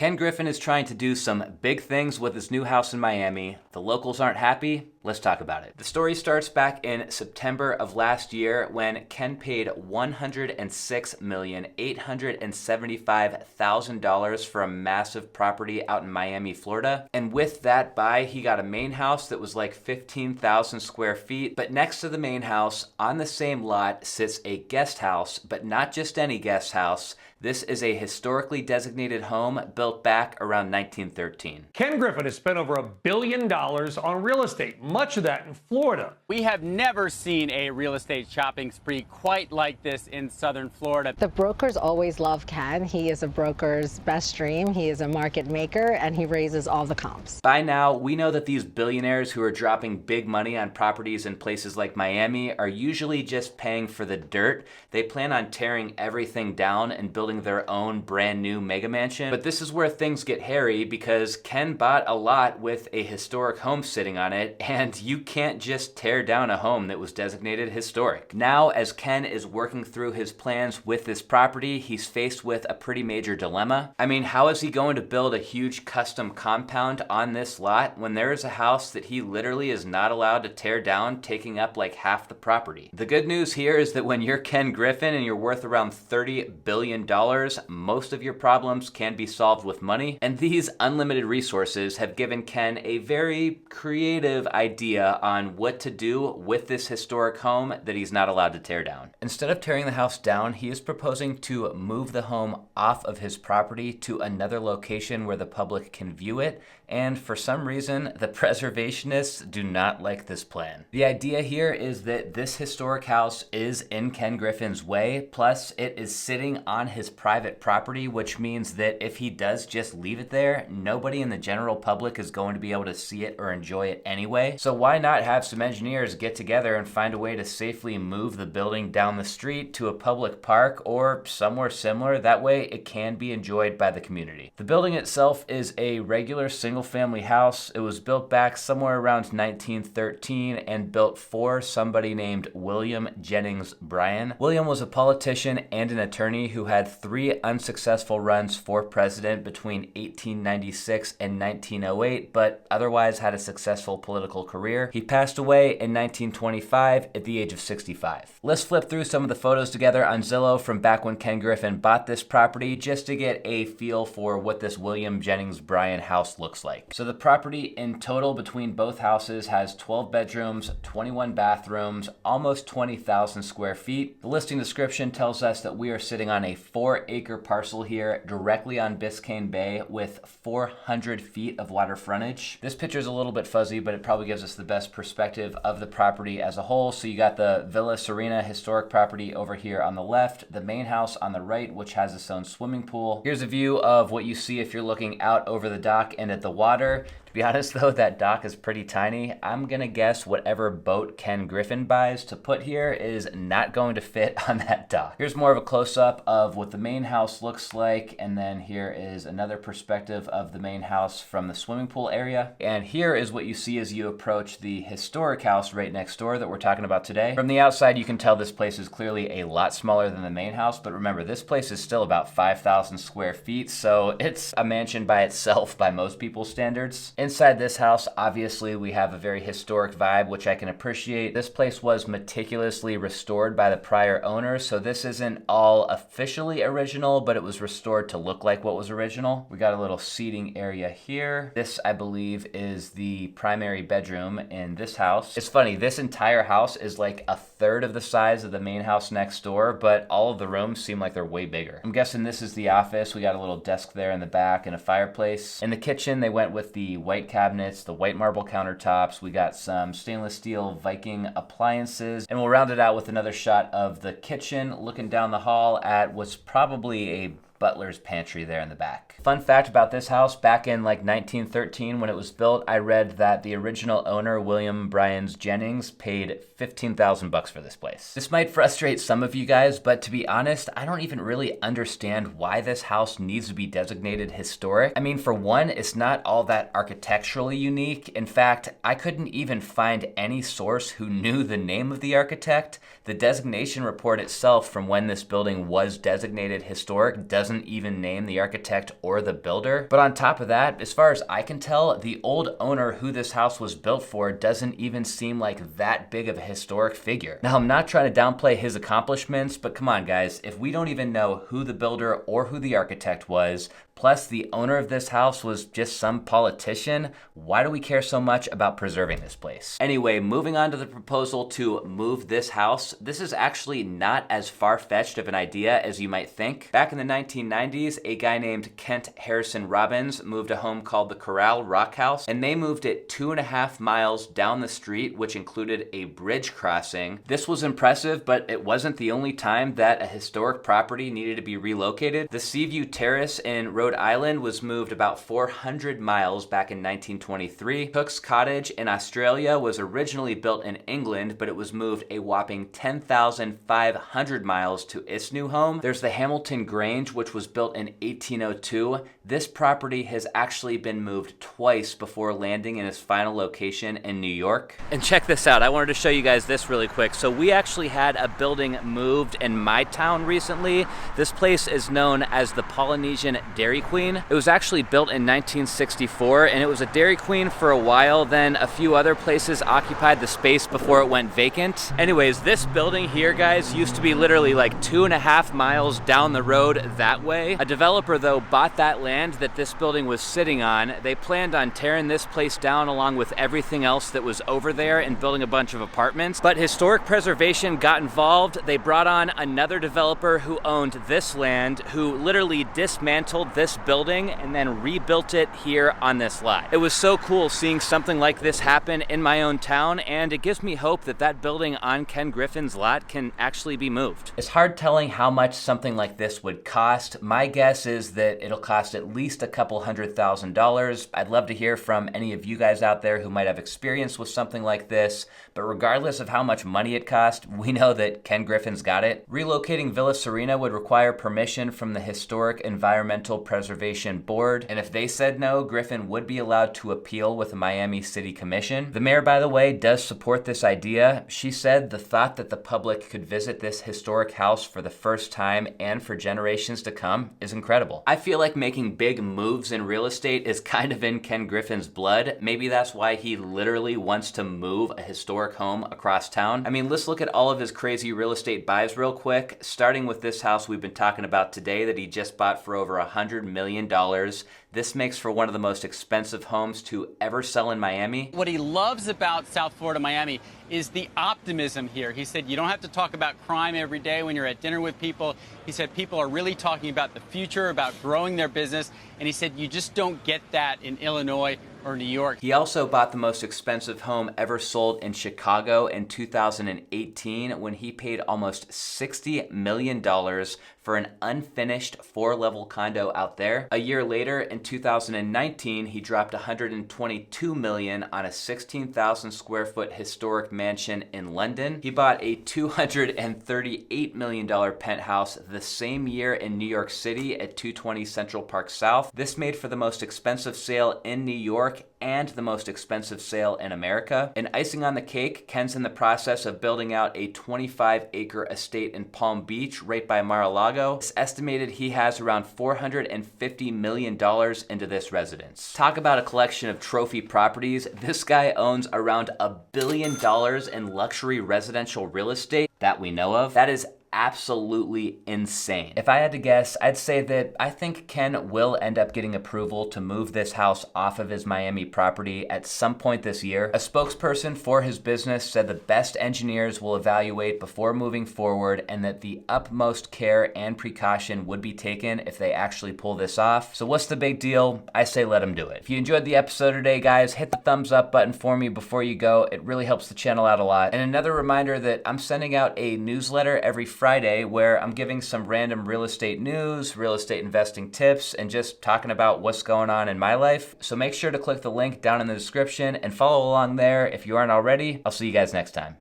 Ken Griffin is trying to do some big things with his new house in Miami. The locals aren't happy. Let's talk about it. The story starts back in September of last year when Ken paid $106,875,000 for a massive property out in Miami, Florida. And with that buy, he got a main house that was like 15,000 square feet. But next to the main house, on the same lot, sits a guest house, but not just any guest house. This is a historically designated home built back around 1913. Ken Griffin has spent over $1 billion on real estate, much of that in Florida. We have never seen a real estate shopping spree quite like this in southern Florida. The brokers always love Ken. He is a broker's best dream. He is a market maker, and he raises all the comps. By now, we know that these billionaires who are dropping big money on properties in places like Miami are usually just paying for the dirt. They plan on tearing everything down and building their own brand new mega mansion. But this is where things get hairy because Ken bought a lot with a historic home sitting on it, and you can't just tear down a home that was designated historic. Now, as Ken is working through his plans with this property, he's faced with a pretty major dilemma. I mean, how is he going to build a huge custom compound on this lot when there is a house that he literally is not allowed to tear down, taking up like half the property? The good news here is that when you're Ken Griffin and you're worth around $30 billion, most of your problems can be solved with money, and these unlimited resources have given Ken a very creative idea on what to do with this historic home that he's not allowed to tear down. Instead of tearing the house down, he is proposing to move the home off of his property to another location where the public can view it, and for some reason, the preservationists do not like this plan. The idea here is that this historic house is in Ken Griffin's way, plus it is sitting on his private property, which means that if he does just leave it there, nobody in the general public is going to be able to see it or enjoy it anyway. So why not have some engineers get together and find a way to safely move the building down the street to a public park or somewhere similar? That way it can be enjoyed by the community. The building itself is a regular single-family house. It was built back somewhere around 1913 and built for somebody named William Jennings Bryan. William was a politician and an attorney who had 3 unsuccessful runs for president between 1896 and 1908, but otherwise had a successful political career. He passed away in 1925 at the age of 65. Let's flip through some of the photos together on Zillow from back when Ken Griffin bought this property just to get a feel for what this William Jennings Bryan house looks like. So the property in total between both houses has 12 bedrooms, 21 bathrooms, almost 20,000 square feet. The listing description tells us that we are sitting on a 4-acre parcel here directly on Biscayne Bay with 400 feet of water frontage. This picture is a little bit fuzzy, but it probably gives us the best perspective of the property as a whole. So you got the Villa Serena historic property over here on the left, the main house on the right, which has its own swimming pool. Here's a view of what you see if you're looking out over the dock and at the water. To be honest though, that dock is pretty tiny. I'm gonna guess whatever boat Ken Griffin buys to put here is not going to fit on that dock. Here's more of a close-up of what the main house looks like, and then here is another perspective of the main house from the swimming pool area. And here is what you see as you approach the historic house right next door that we're talking about today. From the outside, you can tell this place is clearly a lot smaller than the main house, but remember, this place is still about 5,000 square feet, so it's a mansion by itself by most people's standards. Inside this house, obviously, we have a very historic vibe, which I can appreciate. This place was meticulously restored by the prior owner, so this isn't all officially original, but it was restored to look like what was original. We got a little seating area here. This, I believe, is the primary bedroom in this house. It's funny, this entire house is like a third of the size of the main house next door, but all of the rooms seem like they're way bigger. I'm guessing this is the office. We got a little desk there in the back and a fireplace. In the kitchen, they went with the white cabinets, the white marble countertops. We got some stainless steel Viking appliances, and we'll round it out with another shot of the kitchen looking down the hall at what's probably a butler's pantry there in the back. Fun fact about this house, back in like 1913 when it was built, I read that the original owner, William Bryan Jennings, paid $15,000 for this place. This might frustrate some of you guys, but to be honest, I don't even really understand why this house needs to be designated historic. I mean, for one, it's not all that architecturally unique. In fact, I couldn't even find any source who knew the name of the architect. The designation report itself from when this building was designated historic doesn't even name the architect or or the builder. But on top of that, as far as I can tell, the old owner who this house was built for doesn't even seem like that big of a historic figure. Now, I'm not trying to downplay his accomplishments, but come on guys, if we don't even know who the builder or who the architect was, plus the owner of this house was just some politician, why do we care so much about preserving this place? Anyway, moving on to the proposal to move this house, this is actually not as far-fetched of an idea as you might think. Back in the 1990s, a guy named Kent Harrison Robbins moved a home called the Corral Rock House, and they moved it 2.5 miles down the street, which included a bridge crossing. This was impressive, but it wasn't the only time that a historic property needed to be relocated. The Seaview Terrace in Rhode Island was moved about 400 miles back in 1923. Cook's Cottage in Australia was originally built in England, but it was moved a whopping 10,500 miles to its new home. There's the Hamilton Grange, which was built in 1802. This property has actually been moved twice before landing in its final location in New York. And check this out, I wanted to show you guys this really quick. So we actually had a building moved in my town recently. This place is known as the Polynesian Dairy Queen. It was actually built in 1964, and it was a Dairy Queen for a while. Then a few other places occupied the space before it went vacant. Anyways, this building here, guys, used to be literally like 2.5 miles down the road that way. A developer, though, bought that land that this building was sitting on. They planned on tearing this place down along with everything else that was over there and building a bunch of apartments. But historic preservation got involved. They brought on another developer who owned this land, who literally dismantled this building and then rebuilt it here on this lot. It was so cool seeing something like this happen in my own town, and it gives me hope that that building on Ken Griffin's lot can actually be moved. It's hard telling how much something like this would cost. My guess is that it'll cost at least a couple $100,000. I'd love to hear from any of you guys out there who might have experience with something like this, but regardless of how much money it cost, we know that Ken Griffin's got it. Relocating Villa Serena would require permission from the Historic Environmental Preservation Board, and if they said no, Griffin would be allowed to appeal with the Miami City Commission. The mayor, by the way, does support this idea. She said the thought that the public could visit this historic house for the first time and for generations to come is incredible. I feel like making big moves in real estate is kind of in Ken Griffin's blood. Maybe that's why he literally wants to move a historic home across town. I mean, let's look at all of his crazy real estate buys real quick, starting with this house we've been talking about today that he just bought for over $100 million. This makes for one of the most expensive homes to ever sell in Miami. What he loves about South Florida, Miami, is the optimism here. He said you don't have to talk about crime every day when you're at dinner with people. He said people are really talking about the future, about growing their business, and he said you just don't get that in Illinois or New York. He also bought the most expensive home ever sold in Chicago in 2018 when he paid almost $60 million for an unfinished 4-level condo out there. A year later, in 2019, he dropped $122 million on a 16,000 square foot historic mansion in London. He bought a $238 million penthouse the same year in New York City at 220 Central Park South. This made for the most expensive sale in New York and the most expensive sale in America. And icing on the cake, Ken's in the process of building out a 25-acre estate in Palm Beach right by Mar-a-Lago. It's estimated he has around $450 million into this residence. Talk about a collection of trophy properties. This guy owns around $1 billion in luxury residential real estate that we know of. That is absolutely insane. If I had to guess, I'd say that I think Ken will end up getting approval to move this house off of his Miami property at some point this year. A spokesperson for his business said the best engineers will evaluate before moving forward and that the utmost care and precaution would be taken if they actually pull this off. So what's the big deal? I say let him do it. If you enjoyed the episode today, guys, hit the thumbs up button for me before you go. It really helps the channel out a lot. And another reminder that I'm sending out a newsletter every Friday where I'm giving some random real estate news, real estate investing tips, and just talking about what's going on in my life. So make sure to click the link down in the description and follow along there if you aren't already. I'll see you guys next time.